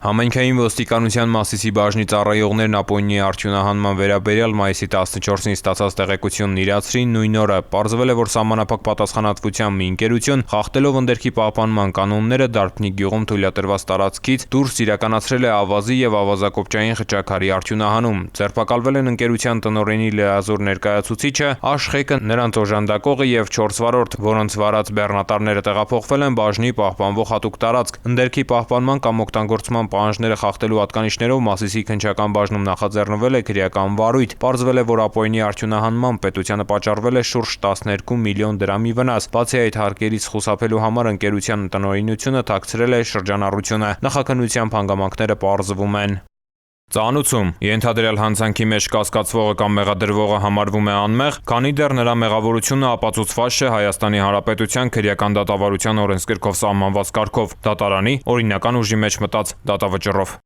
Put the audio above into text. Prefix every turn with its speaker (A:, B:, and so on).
A: Համայնքային ոստիկանության Մասիսի բաժնի ծառայողներն Ապոնինի արդյունահանման վերաբերյալ մայիսի 14-ին ստացած տեղեկությունն իրացրին նույն օրը։ Պարզվել է, որ սահմանափակ պատասխանատվությամբ մի ընկերություն, խախտելով ընդերքի պահպանման կանոնները, Դարբնիկ գյուղում թույլատրված տարածքից դուրս իրականացրել է ավազի եւ ավազակոպճային խճաքարի արդյունահանում։ Ձերբակալվել են ընկերության տնօրենի լիազոր ներկայացուցիչը, Աշխեգը, նրանց օժանդակողը եւ 4 վարորդ, որոնց վարած բեռնատարները տեղափոխվել են բաժնի պահպանվող հատուկ տարածք։ Ընդերքի պահպանման կամ օգտագործման պահանջները խախտելու հատկանիշներով Մասիսի քննչական բաժնում նախաձեռնվել է քրեական վարույթ։ Պարզվել է, որ Ապոնինի արդյունահանմամբ պետությանը պատճառվել է շուրջ 12 միլիոն դրամի վնաս։ Բացի այդ, հարկերից խուսափելու համար ընկերության տնօրինությունը թաքցրել է շրջանառությունը։ Նախաքննությամբ հանգամանքները պարզվում են։ Ծանուցում ենթադրյալ հանցանքի մեջ կասկածվողը կամ մեղադրվողը համարվում է անմեղ, քանի դեռ նրա մեղավորությունը ապացուցված չէ Հայաստանի Հանրապետության քրեական դատավարության օրենսգրքով սահմանված կարգով՝ դատարանի օրինական ուժի մեջ մտած դատավճռով։